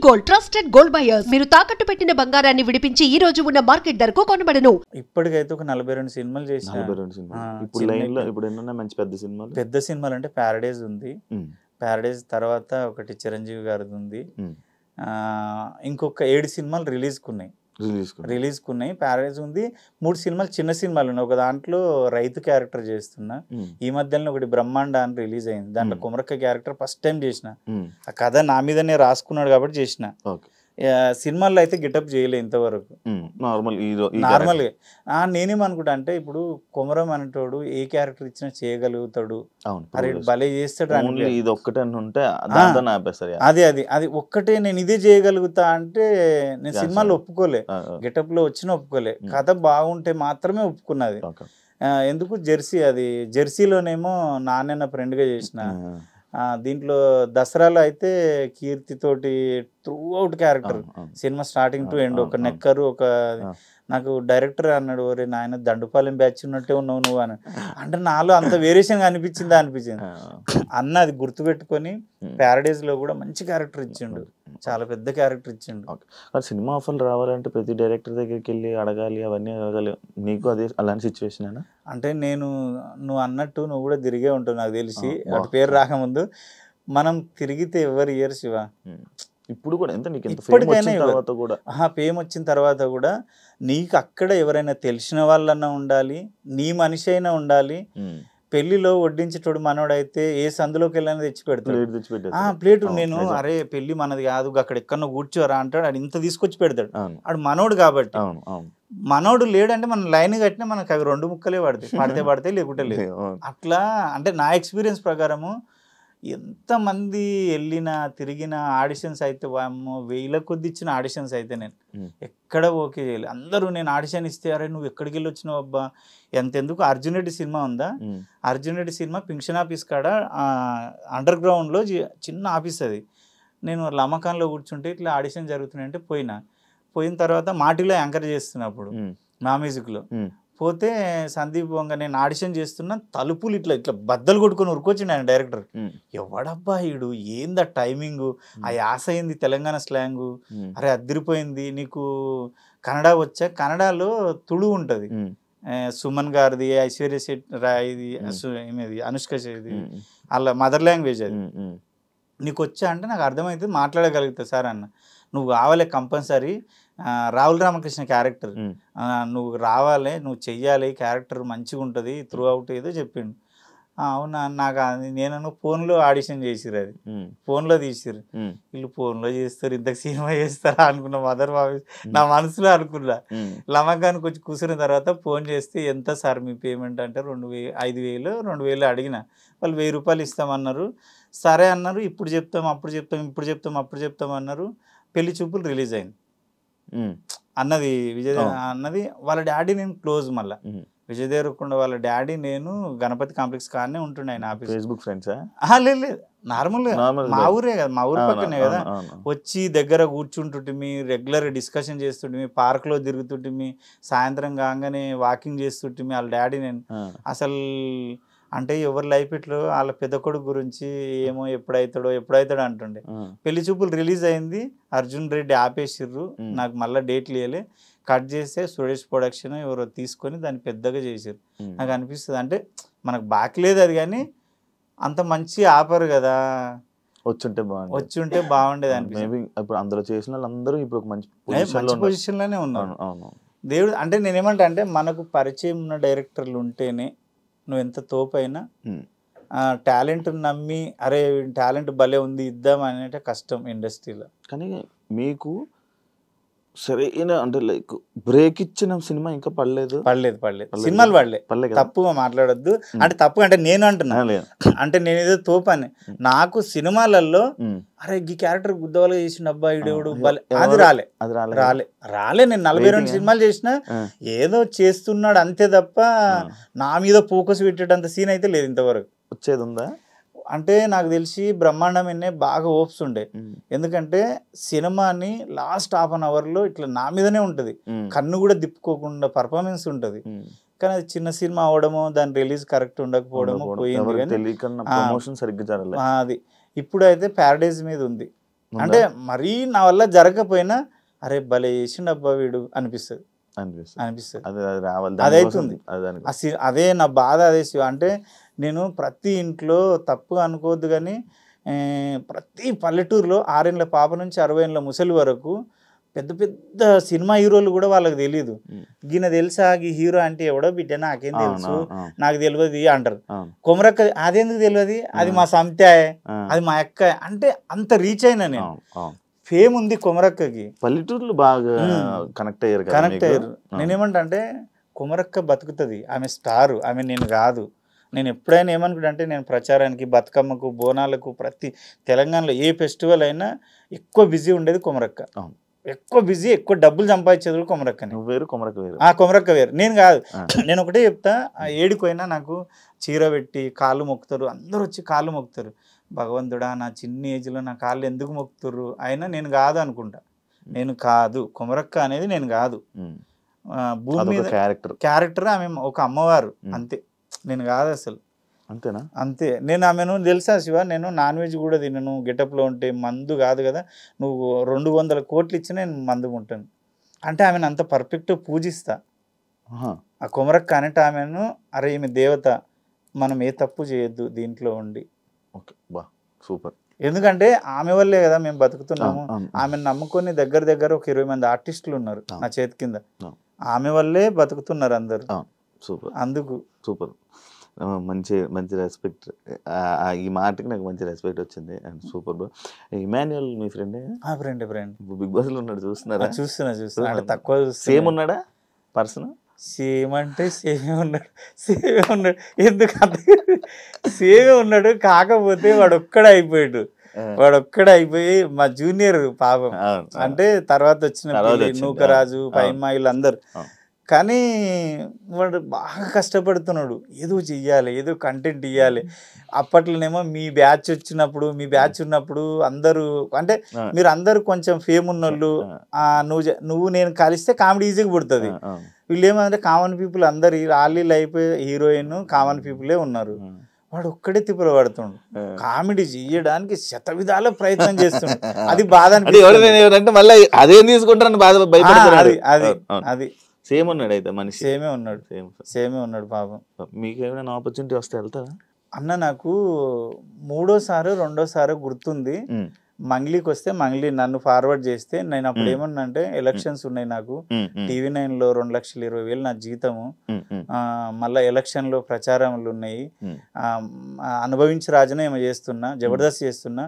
Gold trusted gold buyers మీరు తాకట్టు పెట్టిన బంగారాన్ని విడిపించి ఈ రోజు ఉన్న మార్కెట్ ధరకు కొనబడను. ఇప్పటికైతే ఒక 42 సినిమాలు చేసిన. 42 సినిమాలు. ఇప్పుడు లైన్ లో ఇప్పుడు ఎన్ని మంచి పెద్ద సినిమాలు? పెద్ద సినిమాలు అంటే ప్యారడైజ్ ఉంది. ప్యారడైజ్ తర్వాత ఒకటి చిరంజీవి గారిది ఉంది. ఇంకొక 7 సినిమాలు రిలీజ్ కున్నాయి. ప్యారడైజ్ ఉంది. 3 సినిమాలు చిన్న సినిమాలు ఉన్నాయి. ఒక దాంట్లో రైతు క్యారెక్టర్ చేస్తున్నా. ఈ మధ్యలో ఒకటి బ్రహ్మాండ అని రిలీజ్ అయింది. దాంట్లో కుమరక్క క్యారెక్టర్ ఫస్ట్ టైం చేసిన. ఆ కథ నా మీదనే రాసుకున్నాడు కాబట్టి చేసిన. సినిమాల్లో అయితే గెటప్ చేయలే ఇంతవరకు. నార్మల్గా నేనేమనుకుంటా అంటే ఇప్పుడు కొమరం అనేటోడు ఏ క్యారెక్టర్ ఇచ్చినా చేయగలుగుతాడు. అరే భలే చేస్తాడు. అది ఒక్కటే నేను ఇదే చేయగలుగుతా అంటే నేను సినిమాలో ఒప్పుకోలే. గెటప్ లో వచ్చినా ఒప్పుకోలే. కథ బాగుంటే మాత్రమే ఒప్పుకున్నది. ఎందుకు జెర్సీలోనేమో నాన్న ఫ్రెండ్ గా చేసిన. దీంట్లో దసరాలో అయితే కీర్తి తోటి through out character cinema starting to end. ఒక నెక్కరు ఒక నాకు డైరెక్టర్ అన్నాడు, ఒరే నాయన దండుపాలెం బ్యాచ్ ఉన్నట్టే ఉన్నావు నువ్వు అని. అంటే నాలో అంత వేరియేషన్ అనిపించింది అన్న. అది గుర్తుపెట్టుకొని ప్యారడైజ్ లో కూడా మంచి క్యారెక్టర్ ఇచ్చిండు. చాలా పెద్ద క్యారెక్టర్ ఇచ్చిండు. సినిమా ఆఫర్లు రావాలంటే ప్రతి డైరెక్టర్ దగ్గరికి వెళ్ళి అడగాలి, అవన్నీ అడగాలి. నీకు అదే అలాంటి సిచ్యువేషన్ అయినా? అంటే నువ్వు అన్నట్టు నువ్వు కూడా తిరిగే ఉంటావు నాకు తెలిసి. అటు పేరు రాకముందు మనం తిరిగితే ఎవరు ఇయర్ శివ. ఇప్పుడు కూడా ఎంత నీకు ఫేమ్ వచ్చిన తర్వాత కూడా నీకు అక్కడ ఎవరైనా తెలిసిన వాళ్ళన్నా ఉండాలి, నీ మనిషి అయినా ఉండాలి. పెళ్లిలో వడ్డించేటోడు మనోడైతే ఏ సందులోకి వెళ్ళినా తెచ్చి పెడతాడు ప్లేట్. నేను అరే పెళ్లి మనది కాదు అక్కడ ఎక్కడో కూర్చోరా అంటాడు. ఆడు ఇంత తీసుకొచ్చి పెడతాడు. ఆడు మనోడు కాబట్టి. మనోడు లేడంటే మనం లైన్ కట్టినా మనకు అవి 2 ముక్కలే పడితే లేకుంటే లేదు. అట్లా అంటే నా ఎక్స్పీరియన్స్ ప్రకారము ఎంతమంది వెళ్ళినా తిరిగిన ఆడిషన్స్ అయితే వేల కొద్ది ఇచ్చిన ఆడిషన్స్ అయితే నేను ఎక్కడ ఓకే చేయలేదు. అందరూ నేను ఆడిషన్ ఇస్తే అరే నువ్వు ఎక్కడికి వెళ్ళి వచ్చినావు అబ్బా ఎంతెందుకు. అర్జున్ రెడ్డి సినిమా ఉందా, అర్జున్ రెడ్డి సినిమా పింక్షన్ ఆఫీస్ కాడ అండర్ గ్రౌండ్లో చిన్న ఆఫీస్ అది. నేను లమకాన్లో కూర్చుంటే ఇట్లా ఆడిషన్ జరుగుతున్నాయంటే పోయిన తర్వాత మాటిలో యాంకర్ చేస్తున్నప్పుడు మా మ్యూజిక్లో పోతే సందీప్ వంగ నేను ఆడిషన్ చేస్తున్నా, తలుపులు ఇట్లా బద్దలు కొట్టుకొని ఉరుకొచ్చిండు ఆయన డైరెక్టర్. ఎవడబ్బా ఈడు, ఏందా టైమింగ్, ఆ యాస అయింది తెలంగాణ స్లాంగు, అరే అదిరిపోయింది. నీకు కన్నడ వచ్చా? కన్నడలో తుడు ఉంటుంది, సుమన్ గారిది, ఐశ్వర్య రాయ్ది, అనుష్క చేది, వాళ్ళ మదర్ లాంగ్వేజ్ అది. నీకు వచ్చా అంటే నాకు అర్థమవుతుంది, మాట్లాడగలుగుతా సార్ అన్న. నువ్వు కావాలి కంపల్సరీ, రాహుల్ రామకృష్ణ క్యారెక్టర్ నువ్వు రావాలి, నువ్వు చెయ్యాలి, క్యారెక్టర్ మంచిగా ఉంటుంది త్రూ అవుట్ ఏదో చెప్పిండు. అవునా నాకు నేను ఫోన్లో ఆడిషన్ చేసిరు, అది ఫోన్లో తీసిరు. వీళ్ళు ఫోన్లో చేస్తారు, ఇంతకు సినిమా చేస్తారా అనుకున్నా. మదర్ బాబు నా మనసులో అనుకున్నా. లమకానికి వచ్చి కూర్చున్న తర్వాత ఫోన్ చేస్తే ఎంత సార్ మీ పేమెంట్ అంటే 5,000 అడిగిన. వాళ్ళు 1,000 రూపాయలు ఇస్తామన్నారు. సరే అన్నారు. ఇప్పుడు చెప్తాం అన్నారు. పెళ్లి చూపులు రిలీజ్ అయింది అన్నది విజయ్ అన్నది. వాళ్ళ డాడీ నేను క్లోజ్. మళ్ళీ విజయ్ దేవరకొండ వాళ్ళ డాడీ నేను గణపతి కాంప్లెక్స్ కాడనే ఉంటుండే ఆయన ఆఫీస్. ఫేస్బుక్ ఫ్రెండ్సా? లేదు నార్మల్ మా ఊరే కదా, మా ఊరు పక్కనే కదా. వచ్చి దగ్గర కూర్చుంటుంటిమి, రెగ్యులర్ డిస్కషన్ చేస్తుంటిమి, పార్క్లో తిరుగుతుంటిమి, సాయంత్రం కాగానే వాకింగ్ చేస్తుంటిమి. వాళ్ళ డాడీ నేను అసలు అంటే ఎవరి లైఫ్ ఇట్లో వాళ్ళ పెద్ద కొడుకు గురించి ఏమో ఎప్పుడైతాడో అంటుండే. పెళ్లి చూపులు రిలీజ్ అయింది, అర్జున్ రెడ్డి ఆపేసిర్రు. నాకు మళ్ళీ డేట్లు ఇవ్వలే, కట్ చేస్తే సురేష్ ప్రొడక్షన్ ఎవరో తీసుకొని దాన్ని పెద్దగా చేసారు. నాకు అనిపిస్తుంది అంటే మనకు బాకలేదు అది, కానీ అంత మంచి ఆపరు కదా, వచ్చుంటే బాగుండేది అనిపిస్తుంది. ఇప్పుడు అందులో చేసిన వాళ్ళందరూ ఇప్పుడు మంచి పొజిషన్ లోనే ఉన్నారు. దేవుడు అంటే నేనేమంటా అంటే మనకు పరిచయం ఉన్న డైరెక్టర్లు ఉంటేనే నువ్వు ఎంత తోపైనా టాలెంట్ నమ్మి అరే టాలెంట్ భలే ఉంది ఇద్దాం అనేటే కష్టం ఇండస్ట్రీలో. కానీ మీకు సరైన అంటే లైక్ బ్రేక్ ఇచ్చిన సినిమా ఇంకా పడలేదు. సినిమాలు పడలే. తప్పుగా మాట్లాడొద్దు. అంటే తప్పు అంటే నేను అంటున్నా, అంటే నేను ఏదో తోపని. నాకు సినిమాలలో అరే ఈ క్యారెక్టర్ గుద్దవాళ్ళగా చేసిన అబ్బా ఇడేవుడు అది రాలే. నేను 42 సినిమాలు చేసిన, ఏదో చేస్తున్నాడు అంతే తప్ప నా మీద ఫోకస్ పెట్టేటంత సీన్ అయితే లేదు ఇంతవరకు. వచ్చేది ఉందా అంటే నాకు తెలిసి బ్రహ్మాండం బాగా ఓప్స్ ఉండే. ఎందుకంటే సినిమాని లాస్ట్ ½ లో ఇట్లా నా మీదనే ఉంటది, కన్ను కూడా దిప్పుకోకుండా పర్ఫార్మెన్స్ ఉంటది. కానీ అది చిన్న సినిమా అవడమో, దాని రిలీజ్ కరెక్ట్ ఉండకపోవడమో పోయింది. అది ఇప్పుడు అయితే ప్యారడైజ్ మీద ఉంది. అంటే మరీ నా వల్ల జరగకపోయినా అరే భలే చేసిండు అబ్బా వీడు అనిపిస్తుంది. అదే అవుతుంది. అదే నా బాధ. అదే శివ. అంటే నేను ప్రతి ఇంట్లో తప్పుగా అనుకోవద్దు కానీ ప్రతి పల్లెటూరులో 6 ఏళ్ళ పాప నుంచి 60 ఏళ్ళ ముసలి వరకు పెద్ద పెద్ద సినిమా హీరోలు కూడా వాళ్ళకి తెలియదు. ఈయన తెలుసా ఈ హీరో అంటే ఎవడో బిడ్డ నాకేం తెలుసు, నాకు తెలియదు అంటారు. కొమరక్క అదెందుకు తెలియదు, అది మా సంత్యాయే, అది మా అక్క అంటే అంత రీచ్ అయినా నేను. ఫేమ్ ఉంది కొమరక్కకి. పల్లెటూరులో బాగా కనెక్ట్ అయ్యారు. నేనేమంటా అంటే కొమరక్క బతుకుతుంది, ఆమె స్టారు, ఆమె నేను కాదు. నేను ఎప్పుడైనా ఏమనుకుంటా అంటే నేను ప్రచారానికి, బతుకమ్మకు, బోనాలకు, ప్రతి తెలంగాణలో ఏ ఫెస్టివల్ అయినా ఎక్కువ బిజీ ఉండేది కొమరక్క. ఎక్కువ బిజీ, ఎక్కువ డబ్బులు సంపాదించేది కూడా కొమరక్కని. కొమరక్క వేరు, నేను కాదు. నేను ఒకటే చెప్తా, ఏడిపోయినా నాకు చీర పెట్టి కాళ్ళు మొక్కుతారు, అందరూ వచ్చి కాళ్ళు మొక్కుతారు. భగవంతుడా నా చిన్న ఏజ్లో నా కాళ్ళు ఎందుకు మొక్కుతారు, అయినా నేను కాదు అనుకుంటా. నేను కాదు, కొమరక్క అనేది నేను కాదు. భూమి మీద క్యారెక్టర్, ఆమె ఒక అమ్మవారు అంతే, నేను కాదు అసలు. అంతేనా? అంతే. నేను ఆమెను తెలుసా శివ, నేను నాన్ వెజ్ కూడా తినను, గెటప్లో ఉంటే మందు కాదు కదా, నువ్వు 200 కోట్లు ఇచ్చినా నేను మందుకుంటాను అంటే ఆమెను అంత పర్ఫెక్ట్ పూజిస్తా. ఆ కొమరక్క అనేట ఆమెను అరే ఈమె దేవత, మనం ఏ తప్పు చేయొద్దు దీంట్లో ఉండి. సూపర్. ఎందుకంటే ఆమె వల్లే కదా మేము బతుకుతున్నాము. ఆమెను నమ్ముకొని దగ్గర ఒక 20 మంది ఆర్టిస్టులు ఉన్నారు నా చేతి కింద, ఆమె వల్లే బతుకుతున్నారు అందరు. సూపర్. అందుకు సూపర్. మంచి రెస్పెక్ట్. ఈ మాటకి నాకు మంచి రెస్పెక్ట్ వచ్చింది. And super bro. ఇమాన్యుయల్ మీ ఫ్రెండ్? ఫ్రెండ్. బిగ్ బాస్ లో ఉన్నాడు, చూస్తున్నారా? చూస్తున్నా. అంటే తక్కువ చూస్తున్నా. సేమ్ ఉన్నాడా పర్సన్? సేమ్ అంటే సేమే ఉన్నాడు. ఎందుకంటే సేమే ఉన్నాడు, కాకపోతే వాడు ఒక్కడే అయిపోయి మా జూనియర్ పాపం. అంటే తర్వాత వచ్చిన నూకరాజు, పైమ వీళ్ళందరూ. కానీ వాడు బాగా కష్టపడుతున్నాడు, ఏదో చెయ్యాలి, ఏదో కంటెంట్ ఇవ్వాలి. అప్పట్లోనేమో మీ బ్యాచ్ ఉన్నప్పుడు అందరూ అంటే మీరు అందరూ కొంచెం ఫేమ్ ఉన్నోళ్ళు, నువ్వు నేను కలిస్తే కామెడీ ఈజీగా పుడుతుంది. వీళ్ళు ఏమంటే కామన్ పీపుల్ అందరు ఆలీలు అయిపోయి హీరోయిన్ కామన్ పీపులే ఉన్నారు. వాడు ఒక్కడే తిప్పలు పడుతుండు, కామెడీ చేయడానికి శతవిధాల ప్రయత్నం చేస్తుండు. అది బాధ అంటే మళ్ళీ అదేం తీసుకుంటారని బాధ భయపడుతున్నారు. అది సేమ్ ఉన్నాడు అయితే మనిషి? సేమే ఉన్నాడు పాపం. మీకు ఏమైనా ఆపర్చునిటీ వస్తే వెళ్తారా అన్న? నాకు 2వ గుర్తుంది, మంగ్లీకి వస్తే మంగ్లీ నన్ను ఫార్వర్డ్ చేస్తే నేను అప్పుడు ఏమన్నా అంటే ఎలక్షన్స్ ఉన్నాయి నాకు, TV9లో 2,20,000 నా జీతము, మళ్ళీ ఎలక్షన్లో ప్రచారములు ఉన్నాయి, అనుభవించి రాజునే ఏమో చేస్తున్నా, జబర్దస్త్ చేస్తున్నా,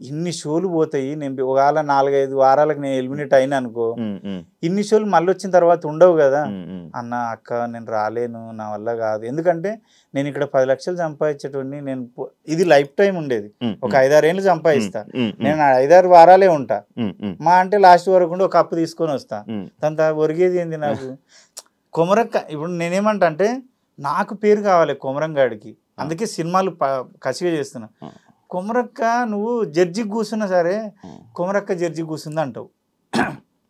ఇన్ని షోలు పోతాయి, నేను ఒకవేళ 4-5 వారాలకు నేను ఎలిమినేట్ అయినా అనుకో, ఇన్ని షోలు మళ్ళీ వచ్చిన తర్వాత ఉండవు కదా అన్న. అక్క నేను రాలేను, నా వల్ల కాదు. ఎందుకంటే నేను ఇక్కడ 10 లక్షలు సంపాదించేటోడిని, నేను ఇది లైఫ్ టైం ఉండేది, ఒక 5-6 ఏళ్ళు సంపాదిస్తా, నేను 5-6 వారాలే ఉంటా, మా అంటే లాస్ట్ వరకు ఉండి ఒక అప్పు తీసుకొని వస్తా, దాంతో ఒరిగేది ఏంది నాకు. కొమరక్క ఇప్పుడు నేనేమంటా అంటే నాకు పేరు కావాలి కొమరంగాడికి, అందుకే సినిమాలు కసిగా చేస్తున్నా. కొమరక్క నువ్వు జడ్జికి కూర్చున్నా సరే, కొమరక్క జడ్జికి కూర్చుంది అంటావు,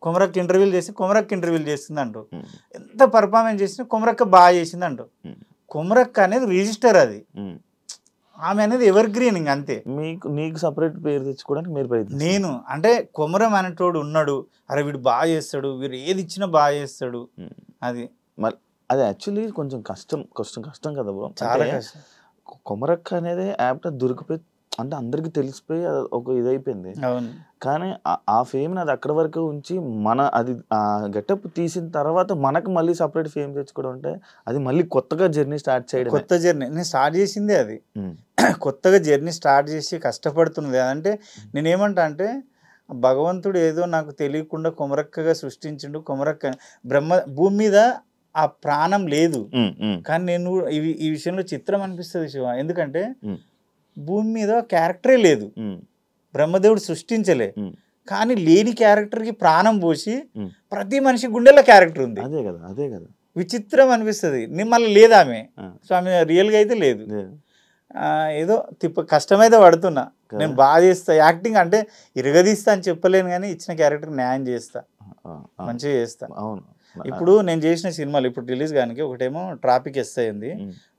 కొమరక్క ఇంటర్వ్యూలు చేసి కొమరక్క ఇంటర్వ్యూలు చేస్తుంది అంటావు, ఎంత పర్ఫార్మెన్స్ చేసినా కొమరక్క బాగా చేసింది అంటావు. కొమరక్క అనేది రిజిస్టర్, అది ఆమె అనేది ఎవర్ గ్రీనింగ్ అంతే. నీకు సపరేట్ పేరు తెచ్చుకోవడానికి మీరు నేను అంటే కొమరం అనేటోడు ఉన్నాడు, అరే వీడు బాగా చేస్తాడు, వీడు ఏది ఇచ్చినా బాగా చేస్తాడు, అది అది యాక్చువల్లీ కొంచెం కష్టం కదా బ్రో, చాలా కష్టం. కొమరక్క అనేది యాప్ దొరికిపోయి అంటే అందరికి తెలిసిపోయి ఒక ఇదైపోయింది. కానీ ఆ ఫేమ్ అది అక్కడ వరకు ఉంచి అది ఆ గెటప్ తీసిన తర్వాత మనకు మళ్ళీ సపరేట్ ఫేమ్ తెచ్చుకోవడం అంటే అది మళ్ళీ కొత్తగా జర్నీ స్టార్ట్ చేయడం. కొత్త జర్నీ నేను స్టార్ట్ చేసిందే అది, కొత్తగా జర్నీ స్టార్ట్ చేసి కష్టపడుతున్నది. అంటే నేనేమంటా అంటే భగవంతుడు ఏదో నాకు తెలియకుండా కొమరక్కగా సృష్టించిండు. కొమరక్క భూమి మీద ఆ ప్రాణం లేదు, కానీ నేను ఈ విషయంలో చిత్రం అనిపిస్తుంది శివ. ఎందుకంటే భూమి మీద క్యారెక్టరే లేదు, బ్రహ్మదేవుడు సృష్టించలే, కానీ లేని క్యారెక్టర్కి ప్రాణం పోసి ప్రతి మనిషి గుండెల్లో క్యారెక్టర్ ఉంది. అదే కదా విచిత్రం అనిపిస్తుంది. మళ్ళీ లేదా ఆమె స్వామి రియల్గా అయితే లేదు. ఏదో కష్టమైతే పడుతున్నా, నేను బాగా చేస్తా యాక్టింగ్, అంటే ఇరగదీస్తా అని చెప్పలేను కానీ ఇచ్చిన క్యారెక్టర్ న్యాయం చేస్తా, మంచిగా చేస్తా. ఇప్పుడు నేను చేసిన సినిమాలు ఇప్పుడు రిలీజ్ కానీ ఒకటేమో ట్రాఫిక్ ఎస్ఐ ఉంది,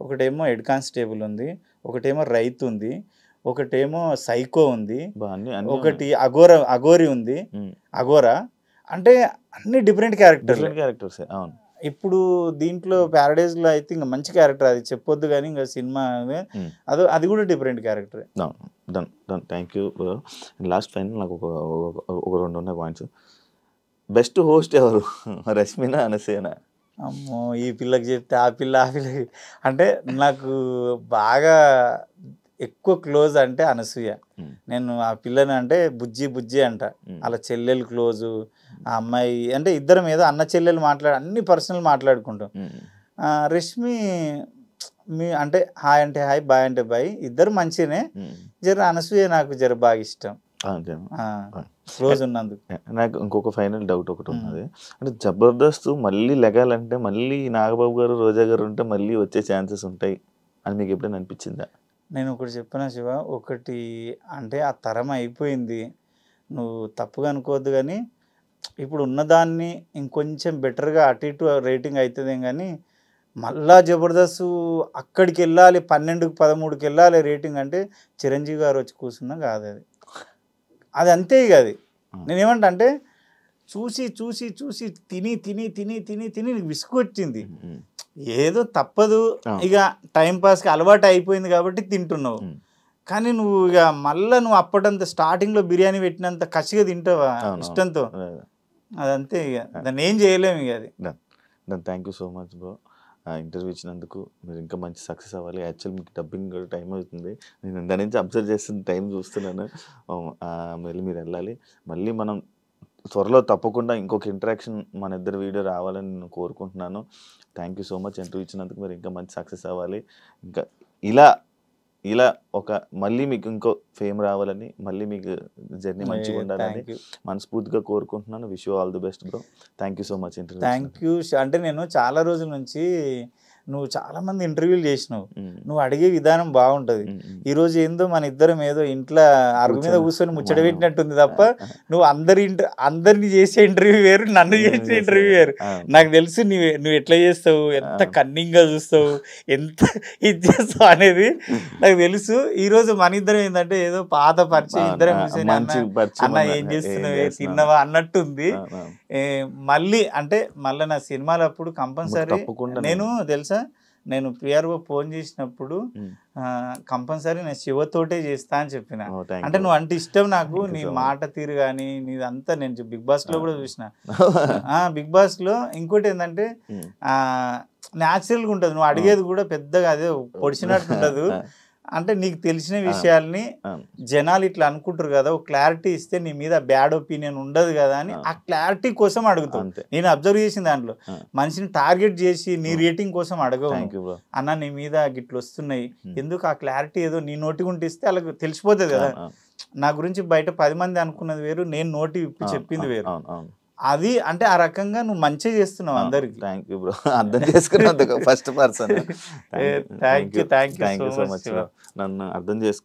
ఒకటేమో హెడ్ కానిస్టేబుల్ ఉంది, ఒకటేమో రైతు ఉంది, ఒకటేమో సైకో ఉంది, అన్ని ఒకటి అఘోరి ఉంది, అఘోరా. అంటే అన్ని డిఫరెంట్ క్యారెక్టర్స్. అవును. ఇప్పుడు దీంట్లో ప్యారడైజ్ లో అయితే ఇంకా మంచి క్యారెక్టర్, అది చెప్పొద్దు కానీ ఇంకా సినిమా అది కూడా different character. Done done, thank you bro. Last final నాకు ఒక 2 ఉన్నాయి పాయింట్స్. బెస్ట్ హోస్ట్ ఎవరు, రష్మినా అనసూయనా? అమ్మో, ఈ పిల్లకి చెప్తే ఆ పిల్ల అంటే నాకు బాగా ఎక్కువ క్లోజ్ అంటే అనసూయ. నేను ఆ పిల్లని అంటే బుజ్జి అంట, అలా చెల్లెలు క్లోజు. ఆ అమ్మాయి అంటే ఇద్దరం ఏదో అన్న చెల్లెలు అన్ని పర్సనల్ మాట్లాడుకుంటాం. రష్మి అంటే హాయ్ అంటే హాయ్, బాయ్ అంటే బాయ్, ఇద్దరు మంచినే. జర అనసూయ నాకు జర బాగా ఇష్టం క్లోజ్ ఉన్నందుకు. నాకు ఇంకొక ఫైనల్ డౌట్ ఒకటి ఉన్నది, అంటే జబర్దస్త్ మళ్ళీ లెగాలంటే మళ్ళీ నాగబాబు గారు, రోజా గారు ఉంటే మళ్ళీ వచ్చే ఛాన్సెస్ ఉంటాయి అని మీకు ఎప్పుడైనా అనిపించిందా? నేను ఒకటి చెప్పిన శివ, ఒకటి అంటే ఆ తరం అయిపోయింది, నువ్వు తప్పుగా అనుకోవద్దు కానీ ఇప్పుడు ఉన్నదాన్ని ఇంకొంచెం బెటర్గా అటు ఇటు రేటింగ్ అవుతుంది. కానీ మళ్ళా జబర్దస్త్ అక్కడికి వెళ్ళాలి, 12కి 13కి వెళ్ళాలి రేటింగ్ అంటే చిరంజీవి గారు వచ్చి కూర్చున్నా కాదు అది అంతే. ఇక అది నేనేమంటా అంటే చూసి చూసి చూసి తిని నీకు విసుగు వచ్చింది, ఏదో తప్పదు, ఇక టైంపాస్కి అలవాటు అయిపోయింది కాబట్టి తింటున్నావు. కానీ నువ్వు ఇక మళ్ళీ నువ్వు అప్పటంత స్టార్టింగ్లో బిర్యానీ పెట్టినంత కసిగా తింటావా ఇష్టంతో, అదంతే. ఇక దాన్ని ఏం చేయలేము ఇక అది. Thank you so much bro, interview ఇచ్చినందుకు. మీరు ఇంకా మంచి సక్సెస్ అవ్వాలి. యాక్చువల్ మీకు డబ్బింగ్ కూడా టైం అవుతుంది, నేను దాని నుంచి అబ్జర్వ్ చేస్తున్న టైం చూస్తున్నాను. మళ్ళీ మీరు వెళ్ళాలి. మళ్ళీ మనం త్వరలో తప్పకుండా ఇంకొక ఇంటరాక్షన్ మన ఇద్దరు వీడియో రావాలని నేను కోరుకుంటున్నాను. Thank you so much interview ఇచ్చినందుకు. మీరు ఇంకా మంచి సక్సెస్ అవ్వాలి. ఇంకా ఇలా ఒక మళ్ళీ మీకు ఇంకో ఫేమ్ రావాలని, మళ్ళీ మీకు జర్నీ మంచిగా ఉండాలని మనస్ఫూర్తిగా కోరుకుంటున్నాను. Wish you all the best bro. Thank you so much interview. Thank you. అంటే నేను చాలా రోజుల నుంచి నువ్వు చాలా మంది ఇంటర్వ్యూలు చేసినావు, నువ్వు అడిగే విధానం బాగుంటది. ఈ రోజు ఏందో మన ఇద్దరం ఏదో ఇంట్లో అరుగు మీద కూర్చొని ముచ్చట పెట్టినట్టుంది తప్ప నువ్వు అందరిని చేసే ఇంటర్వ్యూ వేరు, నన్ను చేసే ఇంటర్వ్యూ వేరు. నాకు తెలుసు నువ్వు ఎట్లా చేస్తావు, ఎంత కన్నింగ్ గా చూస్తావు, ఎంత ఇది చేస్తావు అనేది నాకు తెలుసు. ఈ రోజు మన ఇద్దరం ఏంటంటే ఏదో పాత పరిచయం, ఇద్దరం అన్న ఏం చేస్తున్నావు, తిన్నవా అన్నట్టుంది. మళ్ళీ నా సినిమాలు అప్పుడు కంపల్సరీ నేను తెలుసా, నేను పిఆర్ఓ ఫోన్ చేసినప్పుడు కంపల్సరీ నేను శివతోటే చేస్తా అని చెప్పిన. అంటే నువ్వు అంటే ఇష్టం నాకు, నీ మాట తీరు కానీ నీదంతా. నేను బిగ్ బాస్ లో కూడా చూసిన. బిగ్ బాస్ లో ఇంకోటి ఏంటంటే న్యాచురల్గా ఉంటుంది, నువ్వు అడిగేది కూడా పెద్దగా అదే పొడిచినట్టు ఉండదు. అంటే నీకు తెలిసిన విషయాల్ని జనాలు ఇట్లా అనుకుంటారు కదా, ఒక క్లారిటీ ఇస్తే నీ మీద బ్యాడ్ ఒపీనియన్ ఉండదు కదా అని ఆ క్లారిటీ కోసం అడుగుతావు. నేను అబ్జర్వ్ చేసిన దాంట్లో మనిషిని టార్గెట్ చేసి నీ రేటింగ్ కోసం అడగవు. అన్న నీ మీద గిట్లు వస్తున్నాయి ఎందుకు, ఆ క్లారిటీ ఏదో నీ నోటి గుంటి ఇస్తే అలాగ తెలిసిపోతుంది కదా. నా గురించి బయట 10 మంది అనుకున్నది వేరు, నేను నోటి విప్పి చెప్పింది వేరు. అది అంటే ఆ రకంగా నువ్వు మంచిగా చేస్తున్నావు అందరికి. థ్యాంక్ యూ బ్రో, అర్థం చేసుకున్నందుకు first person. Thank you so much నన్ను అర్థం చేసుకుని